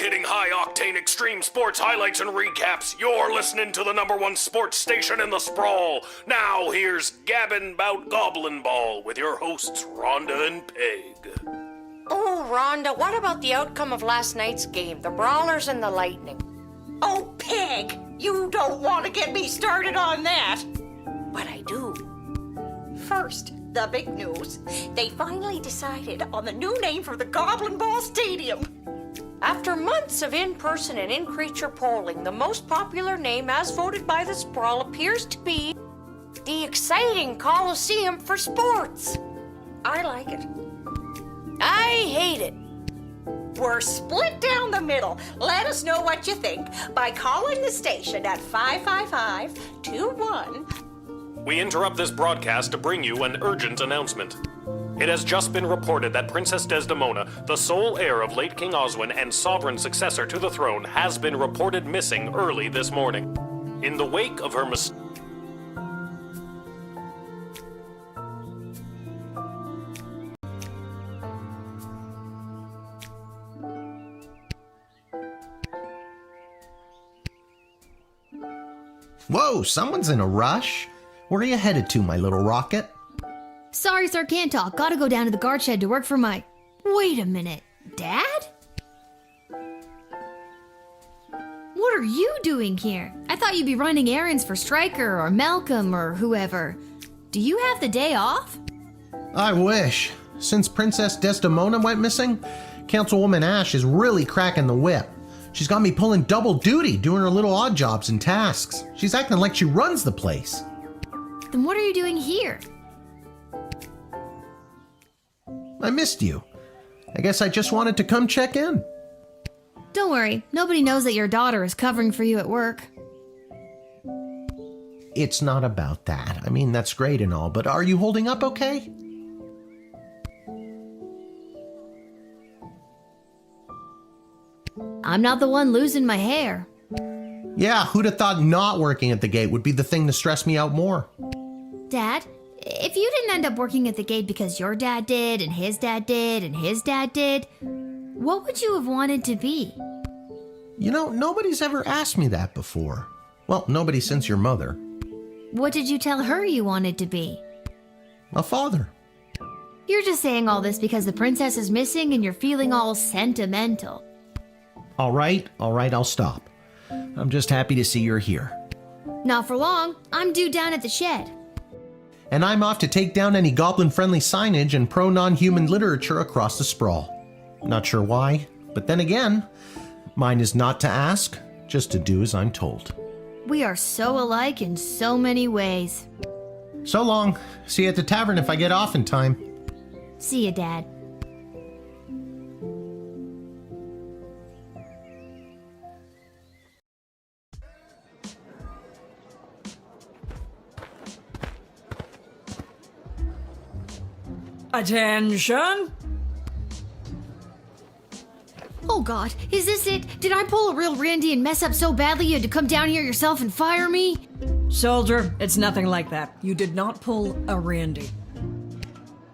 hard-hitting, high-octane extreme sports highlights and recaps. You're listening to the #1 sports station in the sprawl. Now here's Gabbin' 'Bout Goblin Ball with your hosts Rhonda and Peg. Oh, Rhonda, what about the outcome of last night's game, the Brawlers and the Lightning? Oh, Peg, you don't want to get me started on that. But I do. First, the big news. They finally decided on the new name for the Goblin Ball Stadium. After months of in-person and in-creature polling, the most popular name as voted by the Sprawl appears to be the Exciting Coliseum for Sports. I like it. I hate it. We're split down the middle. Let us know what you think by calling the station at 555-21. We interrupt this broadcast to bring you an urgent announcement. It has just been reported that Princess Desdemona, the sole heir of late King Oswin and sovereign successor to the throne, has been reported missing early this morning. In the wake of her Whoa, someone's in a rush. Where are you headed to, my little rocket? Sorry, sir, can't talk. Gotta go down to the guard shed to work for my... Wait a minute. Dad? What are you doing here? I thought you'd be running errands for Stryker or Malcolm or whoever. Do you have the day off? I wish. Since Princess Desdemona went missing, Councilwoman Ash is really cracking the whip. She's got me pulling double duty, doing her little odd jobs and tasks. She's acting like she runs the place. Then what are you doing here? I missed you. I guess I just wanted to come check in. Don't worry, nobody knows that your daughter is covering for you at work. It's not about that. I mean, that's great and all, but are you holding up okay? I'm not the one losing my hair. Yeah, who'd have thought not working at the gate would be the thing to stress me out more? Dad, if you didn't end up working at the gate because your dad did, and his dad did, and his dad did, what would you have wanted to be? You know, nobody's ever asked me that before. Well, nobody since your mother. What did you tell her you wanted to be? A father. You're just saying all this because the princess is missing and you're feeling all sentimental. All right, I'll stop. I'm just happy to see you're here. Not for long. I'm due down at the shed. And I'm off to take down any goblin-friendly signage and pro-non-human literature across the sprawl. Not sure why, but then again, mine is not to ask, just to do as I'm told. We are so alike in so many ways. So long. See you at the tavern if I get off in time. See ya, Dad. Attention! Oh God, is this it? Did I pull a real Randy and mess up so badly you had to come down here yourself and fire me? Soldier, it's nothing like that. You did not pull a Randy.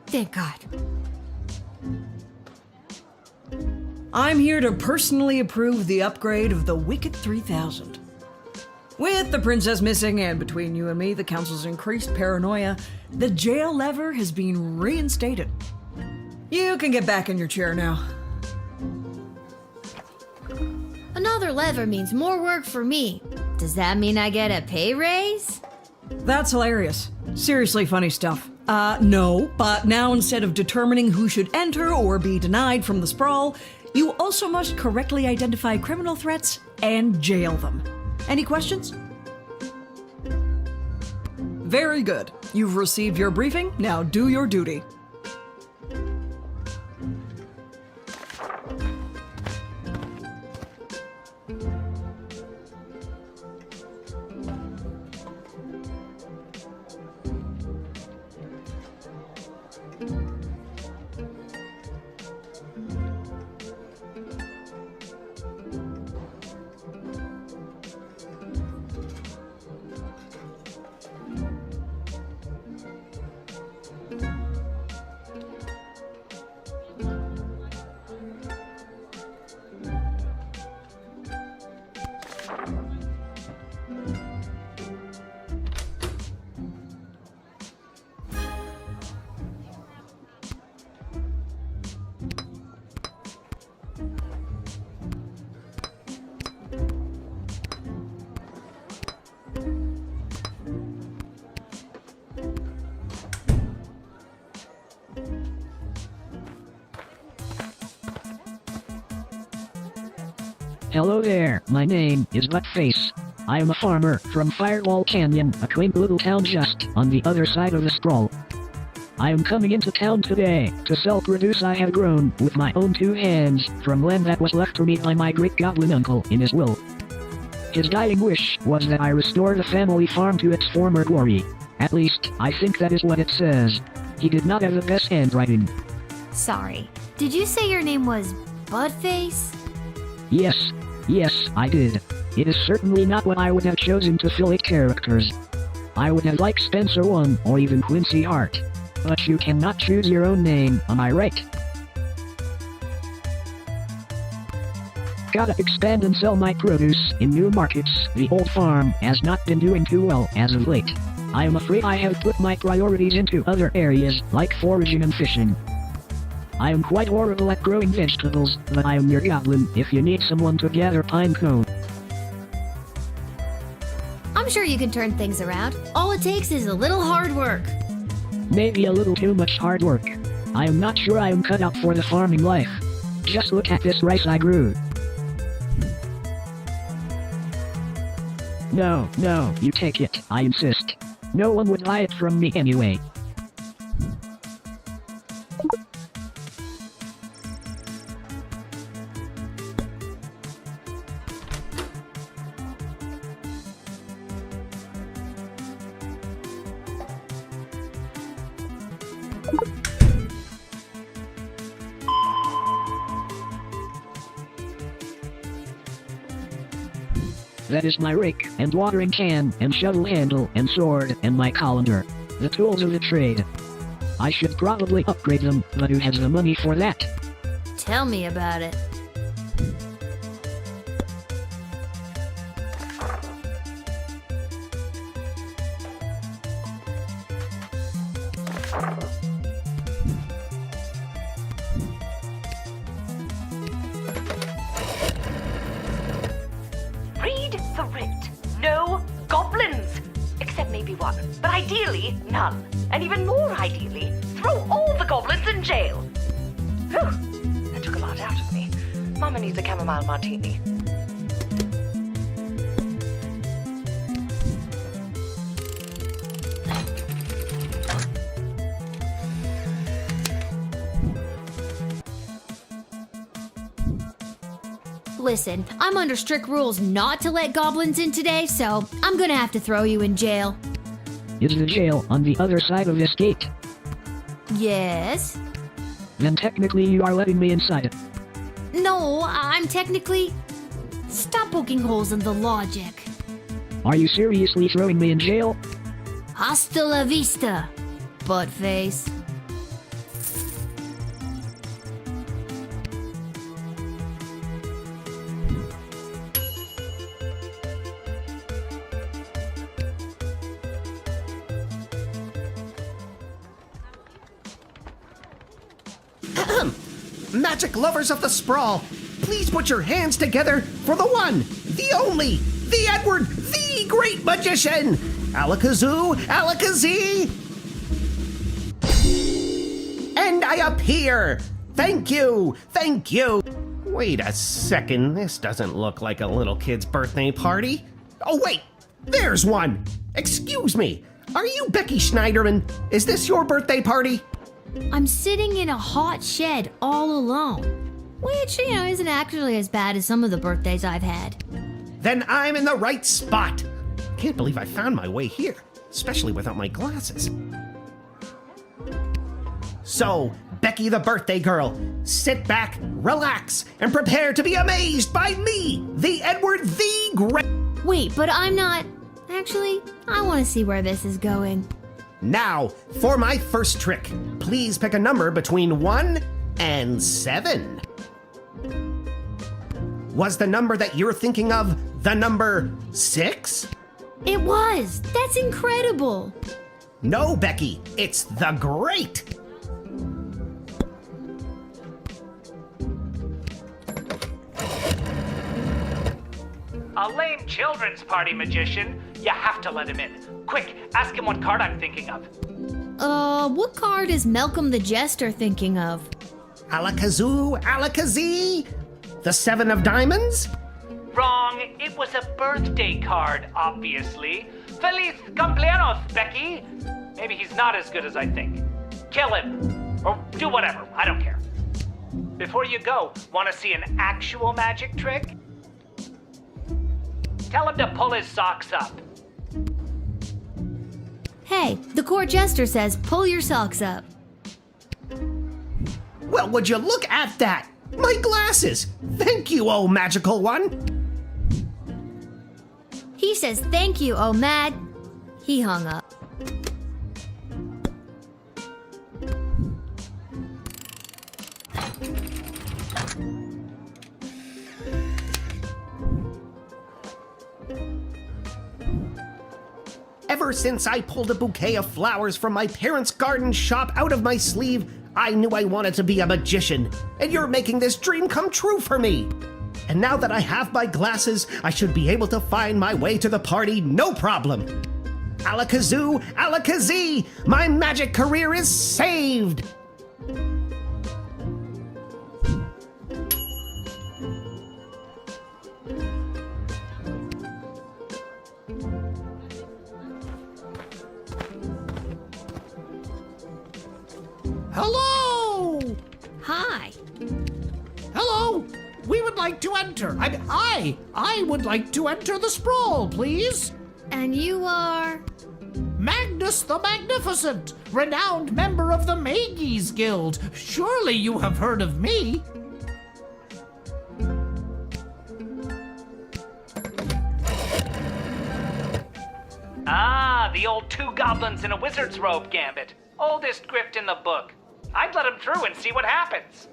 Thank God. I'm here to personally approve the upgrade of the Wicked 3000. With the princess missing and between you and me, the council's increased paranoia, the jail lever has been reinstated. You can get back in your chair now. Another lever means more work for me. Does that mean I get a pay raise? That's hilarious. Seriously funny stuff. No, but now instead of determining who should enter or be denied from the sprawl, you also must correctly identify criminal threats and jail them. Any questions? Very good. You've received your briefing. Now do your duty. Hello there, my name is Zhfy. I am a farmer from Firewall Canyon, a quaint little town just on the other side of the sprawl. I am coming into town today to sell produce I have grown with my own 2 hands from land that was left to me by my great goblin uncle in his will. His dying wish was that I restore the family farm to its former glory. At least, I think that is what it says. He did not have the best handwriting. Sorry. Did you say your name was Budface? Yes, I did. It is certainly not what I would have chosen to fill 8 characters. I would have liked Spencer 1 or even Quincy Hart. But you cannot choose your own name, am I right? Gotta expand and sell my produce in new markets. The old farm has not been doing too well as of late. I am afraid I have put my priorities into other areas, like foraging and fishing. I am quite horrible at growing vegetables, but I am your goblin if you need someone to gather pine cone. I'm sure you can turn things around. All it takes is a little hard work. Maybe a little too much hard work. I am not sure I am cut out for the farming life. Just look at this rice I grew. No, you take it, I insist. No one would buy it from me anyway. That is my rake, and watering can, and shovel handle, and sword, and my colander. The tools of the trade. I should probably upgrade them, but who has the money for that? Tell me about it. Read the writ. No goblins! Except maybe one, but ideally none. And even more ideally, throw all the goblins in jail. Whew, that took a lot out of me. Mama needs a chamomile martini. Listen, I'm under strict rules not to let goblins in today, so I'm gonna have to throw you in jail. Is the jail on the other side of this gate? Yes? Then technically you are letting me inside it. No, I'm technically... Stop poking holes in the logic. Are you seriously throwing me in jail? Hasta la vista, buttface. Magic lovers of the sprawl, please put your hands together for the one, the only, the Edward, the great magician! Alakazoo, Alakazee! And I appear! Thank you! Wait a second, this doesn't look like a little kid's birthday party. Oh wait, there's one! Excuse me, are you Becky Schneiderman? Is this your birthday party? I'm sitting in a hot shed all alone. Which, isn't actually as bad as some of the birthdays I've had. Then I'm in the right spot. Can't believe I found my way here, especially without my glasses. So, Becky the birthday girl, sit back, relax, and prepare to be amazed by me, the Edward the Great. Wait, but I'm not... Actually, I want to see where this is going. Now, for my first trick, please pick a number between 1 and 7. Was the number that you're thinking of the number 6? It was! That's incredible! No, Becky, it's the Great. A lame children's party, magician. You have to let him in. Quick, ask him what card I'm thinking of. What card is Malcolm the Jester thinking of? Alakazoo, Alakazee? The 7 of diamonds? It was a birthday card, obviously. Feliz cumpleaños, Becky. Maybe he's not as good as I think. Kill him. Or do whatever. I don't care. Before you go, want to see an actual magic trick? Tell him to pull his socks up. Hey, the court jester says pull your socks up. Well, would you look at that? My glasses! Thank you, oh magical one! He says thank you, oh Mad. He hung up. Ever since I pulled a bouquet of flowers from my parents' garden shop out of my sleeve, I knew I wanted to be a magician, and you're making this dream come true for me. And now that I have my glasses, I should be able to find my way to the party no problem. Alakazoo, Alakazee, my magic career is saved! Hello! Hi. Hello! We would like to enter. I would like to enter the sprawl, please. And you are? Magnus the Magnificent, renowned member of the Mages Guild. Surely you have heard of me. Ah, the old two goblins in a wizard's robe gambit. Oldest grift in the book. I'd let him through and see what happens.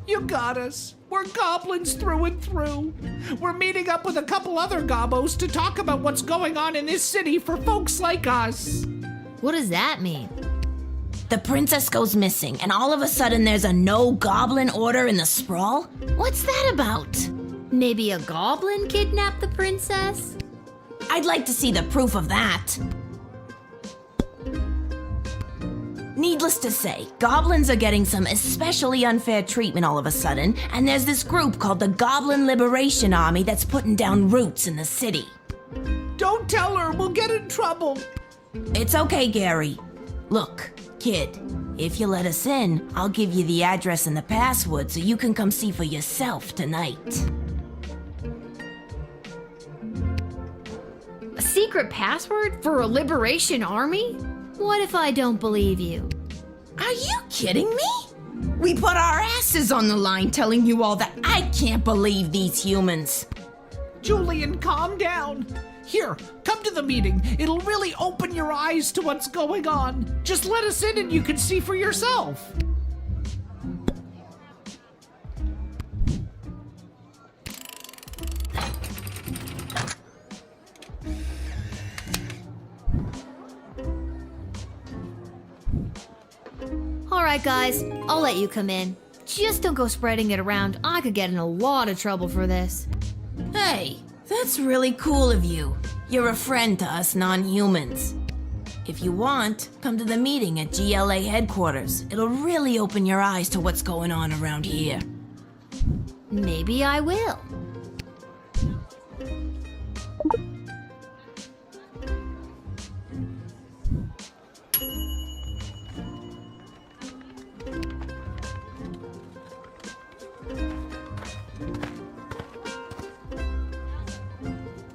You got us. We're goblins through and through. We're meeting up with a couple other gobbos to talk about what's going on in this city for folks like us. What does that mean? The princess goes missing, and all of a sudden there's a no goblin order in the sprawl? What's that about? Maybe a goblin kidnapped the princess? I'd like to see the proof of that. Needless to say, goblins are getting some especially unfair treatment all of a sudden, and there's this group called the Goblin Liberation Army that's putting down roots in the city. Don't tell her, we'll get in trouble. It's okay, Gary. Look, kid, if you let us in, I'll give you the address and the password so you can come see for yourself tonight. A secret password for a liberation army? What if I don't believe you? Are you kidding me? We put our asses on the line telling you all that. I can't believe these humans. Julian, calm down. Here, come to the meeting. It'll really open your eyes to what's going on. Just let us in and you can see for yourself. Alright guys, I'll let you come in. Just don't go spreading it around. I could get in a lot of trouble for this. Hey, that's really cool of you. You're a friend to us non-humans. If you want, come to the meeting at GLA headquarters. It'll really open your eyes to what's going on around here. Maybe I will.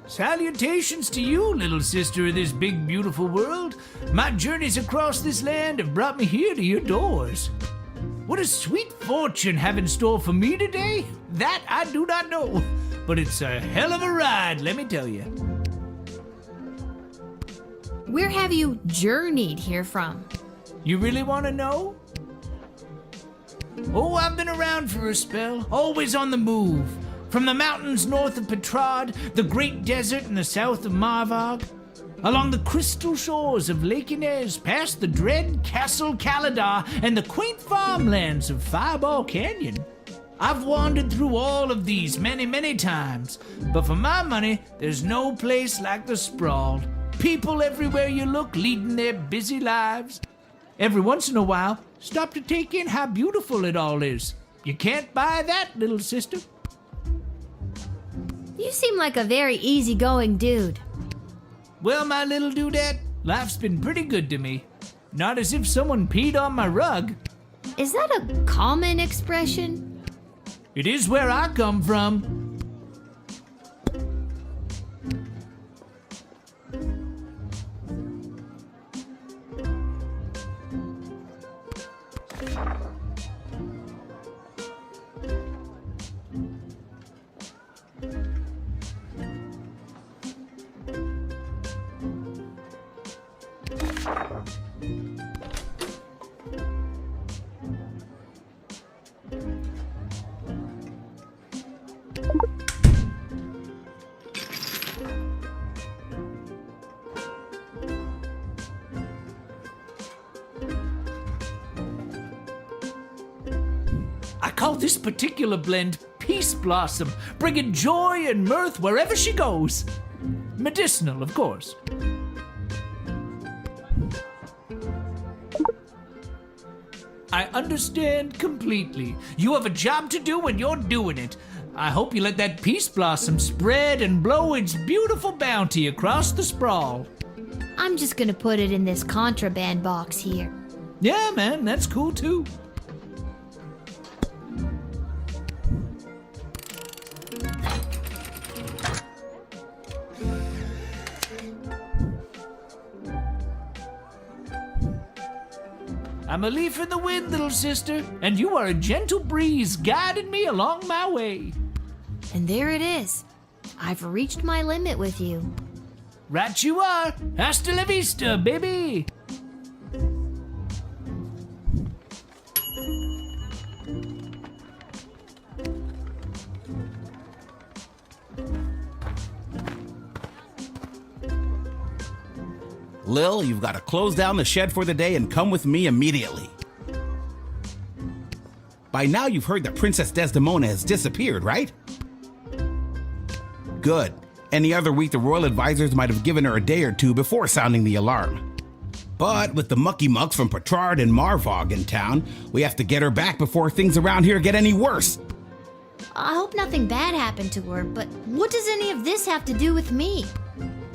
Salutations to you, little sister of this big, beautiful world. My journeys across this land have brought me here to your doors. What does sweet fortune have in store for me today? That I do not know, but it's a hell of a ride, let me tell you. Where have you journeyed here from? You really want to know? Oh, I've been around for a spell, always on the move. From the mountains north of Petrard, the great desert in the south of Marvog, along the crystal shores of Lake Inez, past the dread Castle Caladar and the quaint farmlands of Fireball Canyon. I've wandered through all of these many, many times, but for my money, there's no place like the Sprawl. People everywhere you look leading their busy lives. Every once in a while, stop to take in how beautiful it all is. You can't buy that, little sister. You seem like a very easygoing dude. Well, my little dudette, life's been pretty good to me. Not as if someone peed on my rug. Is that a common expression? It is where I come from. I call this particular blend Peace Blossom, bringing joy and mirth wherever she goes. Medicinal, of course. I understand completely. You have a job to do and you're doing it. I hope you let that Peace Blossom spread and blow its beautiful bounty across the Sprawl. I'm just gonna put it in this contraband box here. Yeah, man, that's cool too. I'm a leaf in the wind, little sister, and you are a gentle breeze guiding me along my way. And there it is. I've reached my limit with you. Right you are. Hasta la vista, baby. Lil, you've got to close down the shed for the day and come with me immediately. By now you've heard that Princess Desdemona has disappeared, right? Good. Any other week the royal advisors might have given her a day or two before sounding the alarm. But with the mucky mucks from Petrard and Marvog in town, we have to get her back before things around here get any worse. I hope nothing bad happened to her, but what does any of this have to do with me?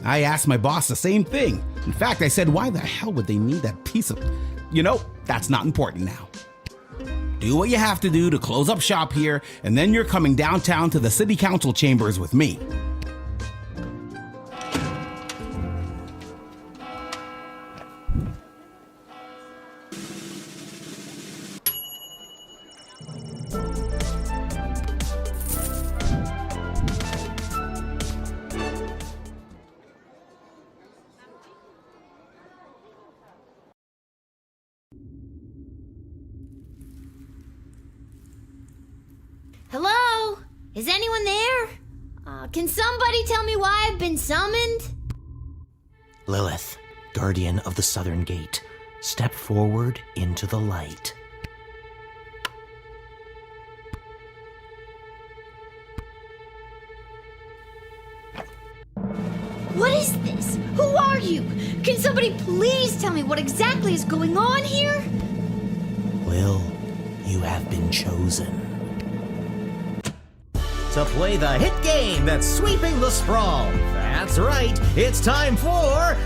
I asked my boss the same thing. In fact, I said, why the hell would they need that piece of... You know, that's not important now. Do what you have to do to close up shop here, and then you're coming downtown to the city council chambers with me. Hello? Is anyone there? Can somebody tell me why I've been summoned? Lilith, guardian of the southern gate, step forward into the light. What is this? Who are you? Can somebody please tell me what exactly is going on here? Lil, you have been chosen to play the hit game that's sweeping the sprawl. That's right, it's time for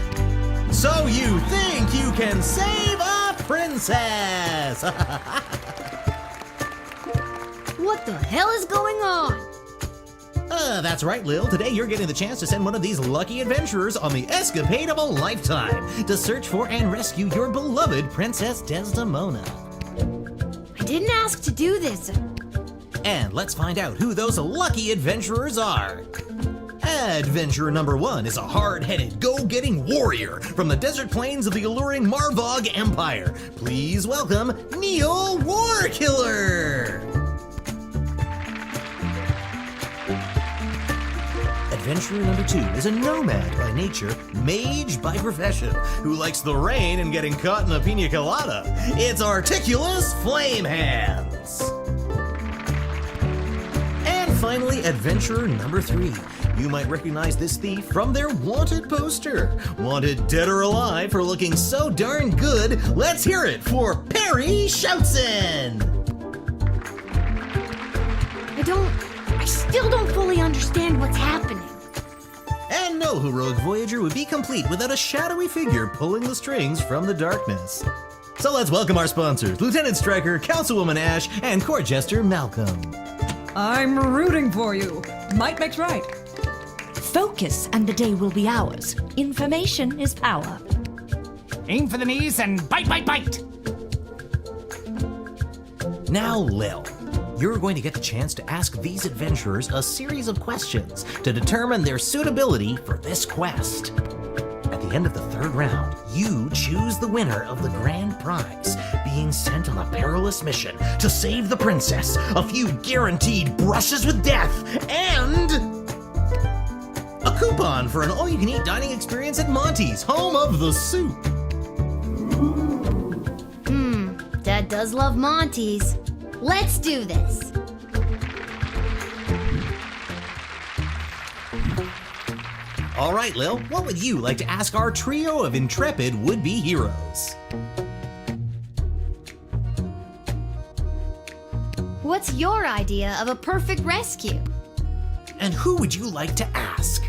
So You Think You Can Save a Princess! What the hell is going on? That's right, Lil. Today you're getting the chance to send one of these lucky adventurers on the escapade of a lifetime to search for and rescue your beloved Princess Desdemona. I didn't ask to do this. And let's find out who those lucky adventurers are. Adventurer number 1 is a hard-headed, go-getting warrior from the desert plains of the alluring Marvog Empire. Please welcome Neil Warkiller. adventurer number 2 is a nomad by nature, mage by profession, who likes the rain and getting caught in a pina colada. It's Articulous Flame Hands. And finally, adventurer number 3. You might recognize this thief from their wanted poster. Wanted dead or alive for looking so darn good. Let's hear it for Perry Shoutson. I still don't fully understand what's happening. And no heroic voyager would be complete without a shadowy figure pulling the strings from the darkness. So let's welcome our sponsors, Lieutenant Stryker, Councilwoman Ash, and Court Jester Malcolm. I'm rooting for you. Might makes right. Focus and the day will be ours. Information is power. Aim for the knees and bite, bite, bite! Now, Lil, you're going to get the chance to ask these adventurers a series of questions to determine their suitability for this quest. At the end of the 3rd round, you choose the winner of the grand prize, being sent on a perilous mission to save the princess, a few guaranteed brushes with death, and a coupon for an all-you-can-eat dining experience at Monty's, home of the soup. Dad does love Monty's. Let's do this. All right, Lil, what would you like to ask our trio of intrepid would-be heroes? What's your idea of a perfect rescue? And who would you like to ask?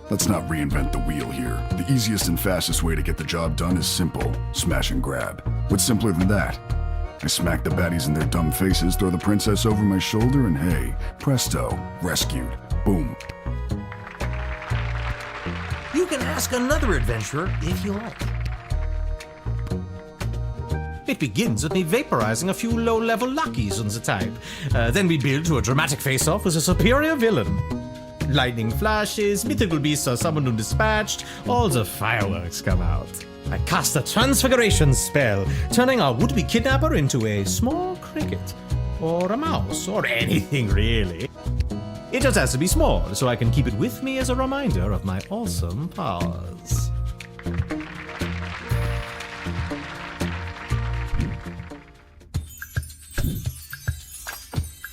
Let's not reinvent the wheel here. The easiest and fastest way to get the job done is simple. Smash and grab. What's simpler than that? I smack the baddies in their dumb faces, throw the princess over my shoulder, and hey, presto, rescued. Boom. You can ask another adventurer if you like. It begins with me vaporizing a few low-level lackeys on the type. Then we build to a dramatic face-off with a superior villain. Lightning flashes, mythical beasts are summoned and dispatched, all the fireworks come out. I cast a transfiguration spell, turning our would-be kidnapper into a small cricket, or a mouse, or anything really. It just has to be small, so I can keep it with me as a reminder of my awesome powers.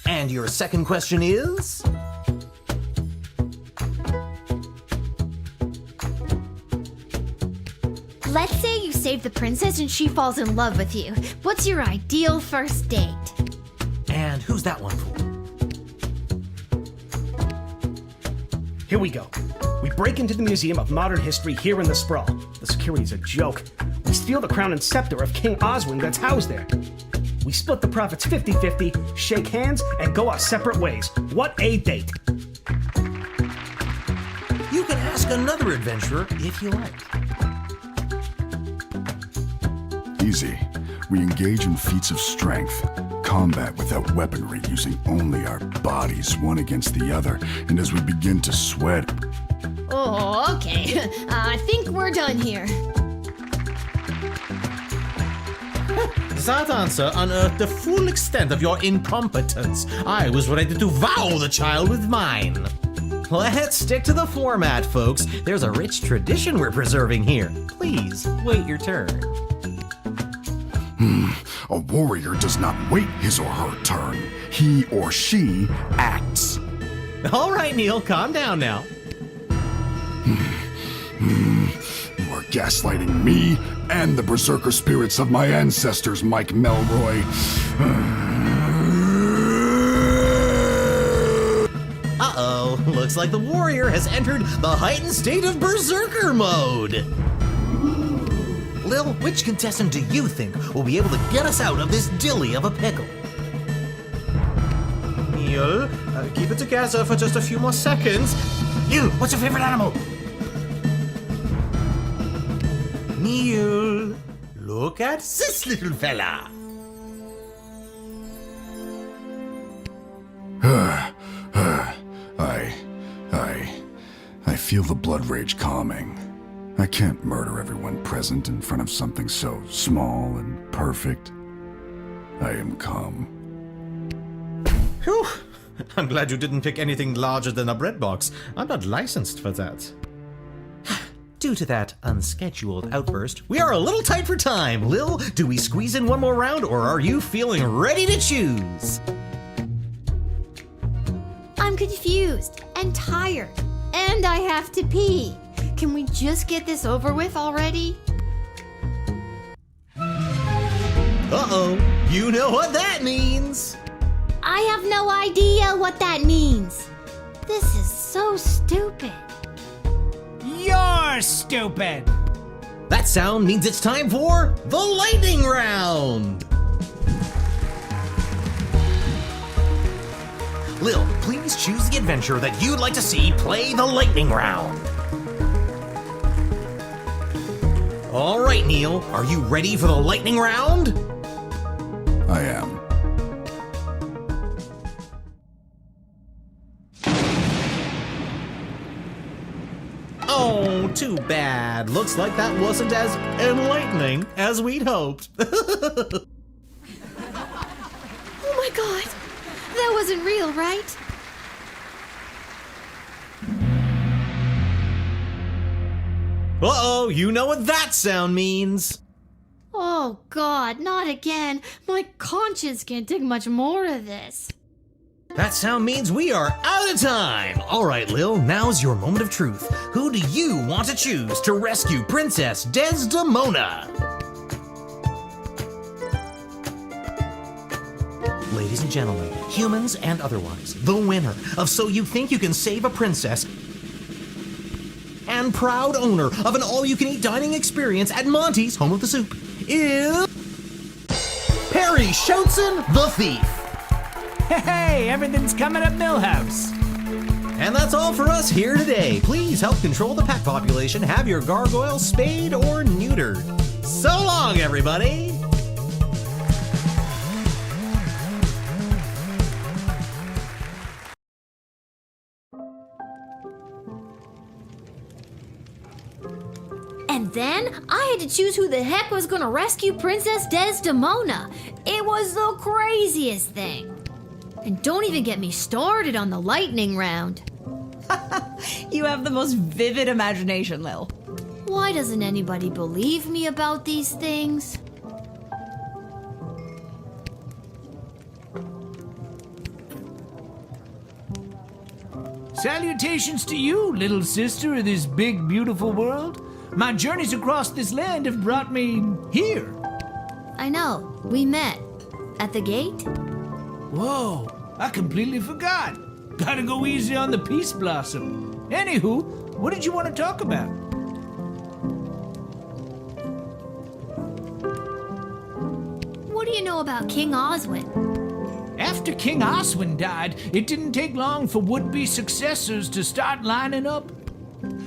And your second question is? Let's say you save the princess and she falls in love with you. What's your ideal first date? And who's that one for? Here we go. We break into the Museum of Modern History here in the Sprawl. The security's a joke. We steal the crown and scepter of King Oswin that's housed there. We split the profits 50-50, shake hands, and go our separate ways. What a date! You can ask another adventurer if you like. Easy. We engage in feats of strength. Combat without weaponry, using only our bodies, one against the other. And as we begin to sweat... Oh, okay. I think we're done here. That answer unearthed the full extent of your incompetence. I was ready to wow the child with mine. Let's stick to the format, folks. There's a rich tradition we're preserving here. Please, wait your turn. A warrior does not wait his or her turn. He or she acts. All right, Neil, calm down now. You are gaslighting me and the berserker spirits of my ancestors, Mike Melroy. Uh-oh, looks like the warrior has entered the heightened state of berserker mode. Lil, which contestant do you think will be able to get us out of this dilly of a pickle? Neil, keep it together for just a few more seconds. Neil, what's your favorite animal? Neil, look at this little fella. I feel the blood rage calming. I can't murder everyone present in front of something so small and perfect. I am calm. Whew, I'm glad you didn't pick anything larger than a bread box. I'm not licensed for that. Due to that unscheduled outburst, we are a little tight for time. Lil, do we squeeze in one more round, or are you feeling ready to choose? I'm confused and tired, and I have to pee. Can we just get this over with already? Uh-oh, you know what that means. I have no idea what that means. This is so stupid. You're stupid! That sound means it's time for the lightning round. Lil, please choose the adventure that you'd like to see play the lightning round. All right, Neil, are you ready for the lightning round? I am. Oh, too bad. Looks like that wasn't as enlightening as we'd hoped. Oh my god, that wasn't real, right? Uh-oh, you know what that sound means. Oh god, not again. My conscience can't take much more of this. That sound means we are out of time. All right, Lil, now's your moment of truth. Who do you want to choose to rescue Princess Desdemona? Ladies and gentlemen, humans and otherwise, the winner of So You Think You Can Save a Princess and proud owner of an all-you-can-eat dining experience at Monty's Home of the Soup is Perry Shoutson, the Thief. Hey, everything's coming up Millhouse. And that's all for us here today. Please help control the pet population. Have your gargoyle spayed or neutered. So long, everybody. And then I had to choose who the heck was gonna rescue Princess Desdemona. It was the craziest thing. And don't even get me started on the lightning round. You have the most vivid imagination, Lil. Why doesn't anybody believe me about these things? Salutations to you, little sister of this big, beautiful world. My journeys across this land have brought me here. I know, we met. At the gate? Whoa, I completely forgot. Gotta go easy on the Peace Blossom. Anywho, what did you want to talk about? What do you know about King Oswin? After King Oswin died, it didn't take long for would-be successors to start lining up.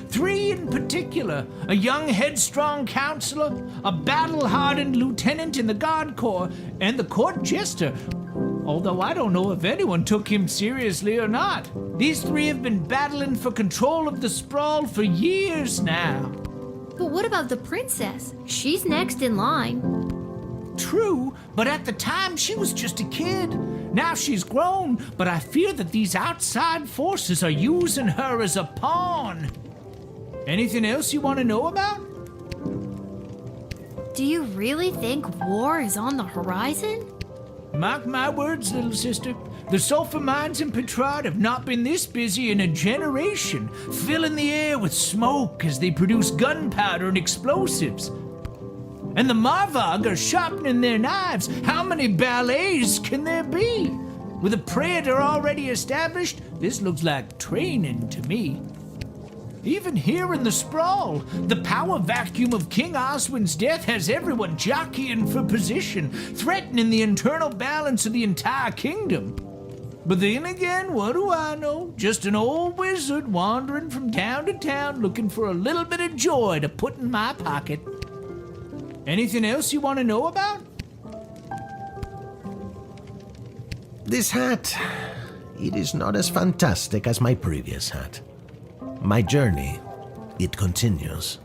3 in particular, a young headstrong counselor, a battle-hardened lieutenant in the Guard Corps, and the court jester. Although I don't know if anyone took him seriously or not. These 3 have been battling for control of the sprawl for years now. But what about the princess? She's next in line. True, but at the time she was just a kid. Now she's grown, but I fear that these outside forces are using her as a pawn. Anything else you want to know about? Do you really think war is on the horizon? Mark my words, little sister. The sulfur mines in Petrard have not been this busy in a generation, filling the air with smoke as they produce gunpowder and explosives. And the Marvog are sharpening their knives. How many ballets can there be? With a predator already established, this looks like training to me. Even here in the sprawl, the power vacuum of King Oswin's death has everyone jockeying for position, threatening the internal balance of the entire kingdom. But then again, what do I know? Just an old wizard wandering from town to town looking for a little bit of joy to put in my pocket. Anything else you want to know about? This hat, it is not as fantastic as my previous hat. My journey, it continues.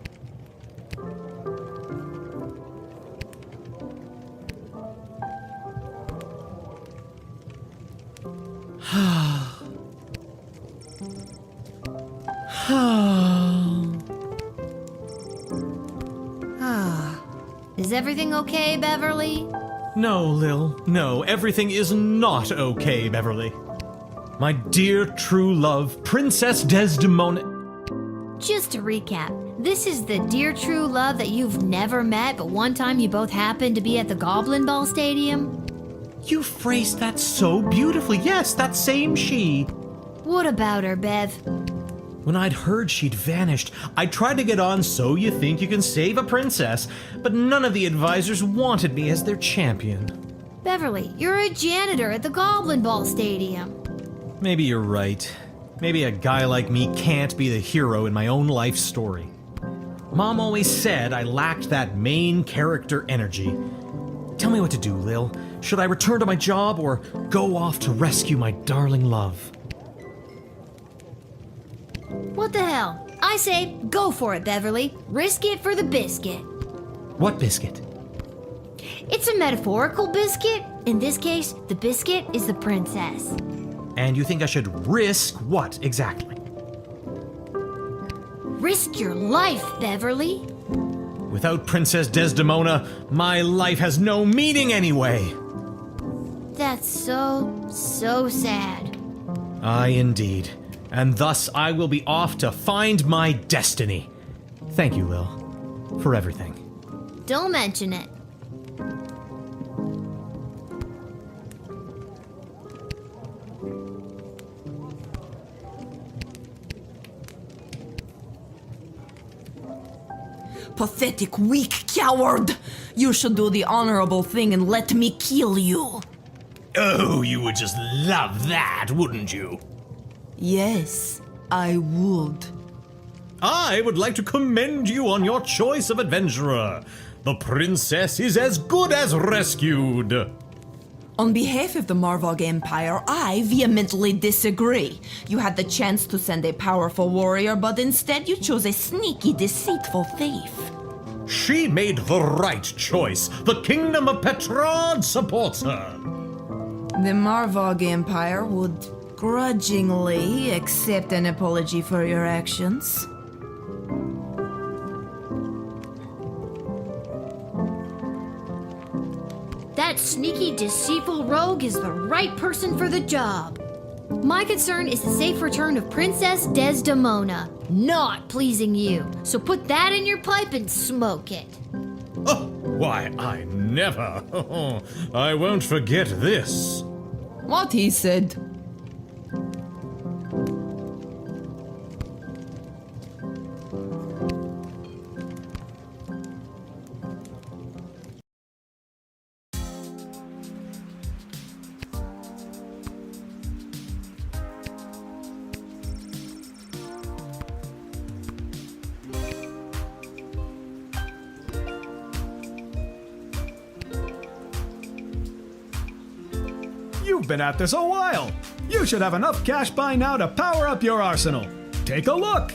Is everything okay, Beverly? No, Lil. No, everything is not okay, Beverly. My dear true love, Princess Desdemona. Just to recap, this is the dear true love that you've never met, but one time you both happened to be at the Goblin Ball Stadium? You phrased that so beautifully. Yes, that same she. What about her, Bev? When I'd heard she'd vanished, I tried to get on So You Think You Can Save a Princess, but none of the advisors wanted me as their champion. Beverly, you're a janitor at the Goblin Ball Stadium. Maybe you're right. Maybe a guy like me can't be the hero in my own life story. Mom always said I lacked that main character energy. Tell me what to do, Lil. Should I return to my job or go off to rescue my darling love? What the hell? I say, go for it, Beverly. Risk it for the biscuit. What biscuit? It's a metaphorical biscuit. In this case, the biscuit is the princess. And you think I should risk what exactly? Risk your life, Beverly. Without Princess Desdemona, my life has no meaning anyway. That's so sad. Aye, indeed. And thus I will be off to find my destiny. Thank you, Lil, for everything. Don't mention it. Pathetic, weak coward! You should do the honorable thing and let me kill you. Oh, you would just love that, wouldn't you? Yes, I would. I would like to commend you on your choice of adventurer. The princess is as good as rescued. On behalf of the Marvog Empire, I vehemently disagree. You had the chance to send a powerful warrior, but instead you chose a sneaky, deceitful thief. She made the right choice. The kingdom of Petrod supports her. The Marvog Empire would grudgingly accept an apology for your actions. That sneaky, deceitful rogue is the right person for the job. My concern is the safe return of Princess Desdemona, not pleasing you. So put that in your pipe and smoke it. Oh, why, I never. I won't forget this. What he said. You've been at this a while. You should have enough cash by now to power up your arsenal. Take a look.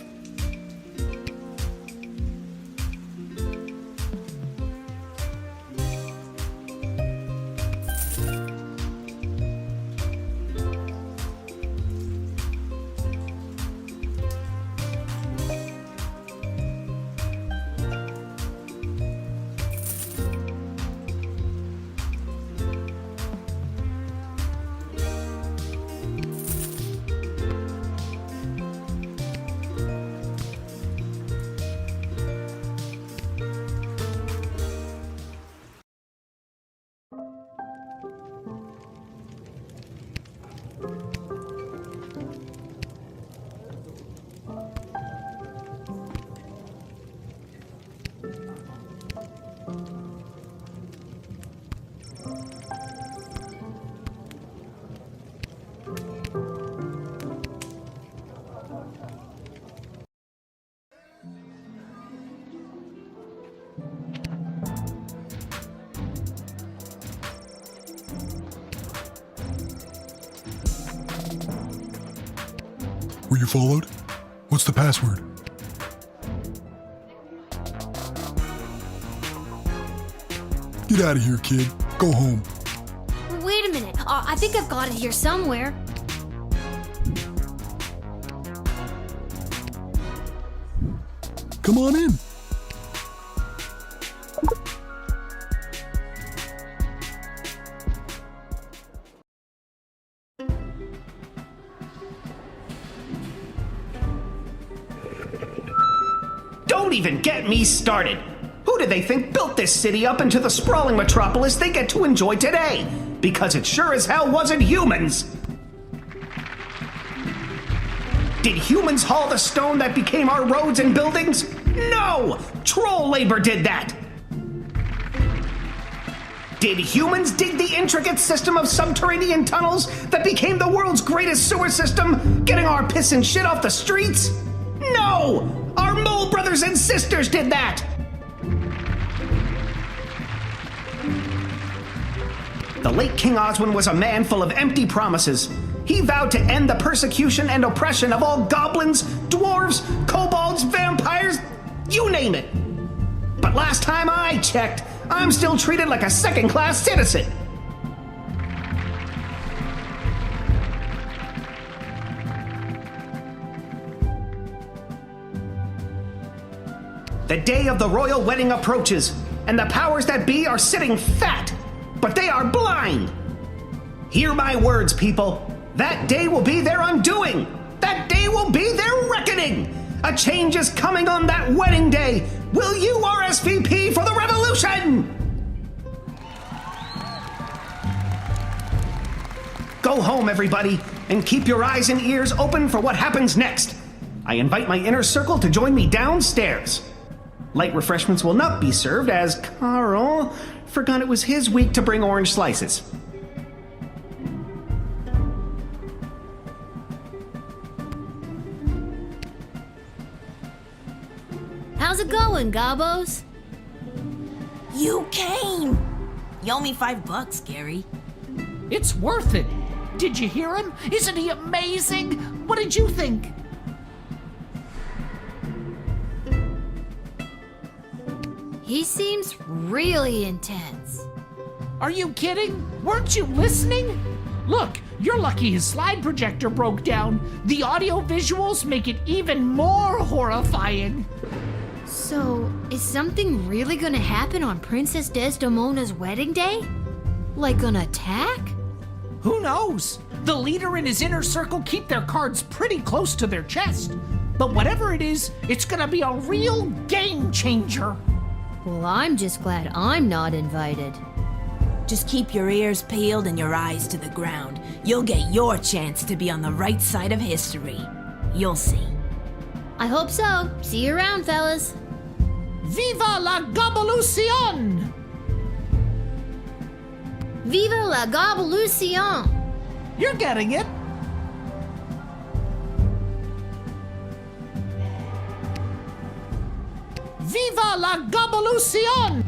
Were you followed? What's the password? Get out of here, kid. Go home. Wait a minute. I think I've got it here somewhere. Come on in. Don't even get me started. Who do they think built this city up into the sprawling metropolis they get to enjoy today? Because it sure as hell wasn't humans. Did humans haul the stone that became our roads and buildings? No! Troll labor did that! Did humans dig the intricate system of subterranean tunnels that became the world's greatest sewer system, getting our piss and shit off the streets? No! Our mole brothers and sisters did that! The late King Oswin was a man full of empty promises. He vowed to end the persecution and oppression of all goblins, dwarves, kobolds, vampires, you name it. But last time I checked, I'm still treated like a second-class citizen. The day of the royal wedding approaches, and the powers that be are sitting fat, but they are blind. Hear my words, people. That day will be their undoing. That day will be their reckoning. A change is coming on that wedding day. Will you RSVP for the revolution? Go home, everybody, and keep your eyes and ears open for what happens next. I invite my inner circle to join me downstairs. Light refreshments will not be served as Carl forgot it was his week to bring orange slices. How's it going, Gobos? You came! You owe me $5, Gary. It's worth it. Did you hear him? Isn't he amazing? What did you think? He seems really intense. Are you kidding? Weren't you listening? Look, you're lucky his slide projector broke down. The audio visuals make it even more horrifying. So, is something really gonna happen on Princess Desdemona's wedding day? Like an attack? Who knows? The leader and his inner circle keep their cards pretty close to their chest. But whatever it is, it's gonna be a real game changer. Well, I'm just glad I'm not invited. Just keep your ears peeled and your eyes to the ground. You'll get your chance to be on the right side of history. You'll see. I hope so. See you around, fellas. Viva la Gobbolution! Viva la Gobbolution! You're getting it. Viva la Gobbolution!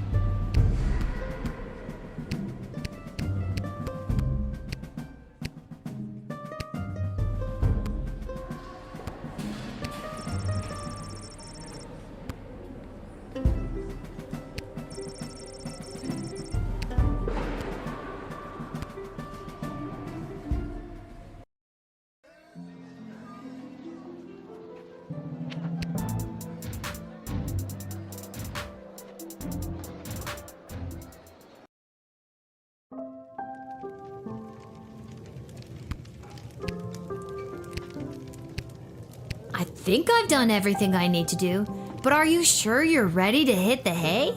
I think I've done everything I need to do, but are you sure you're ready to hit the hay?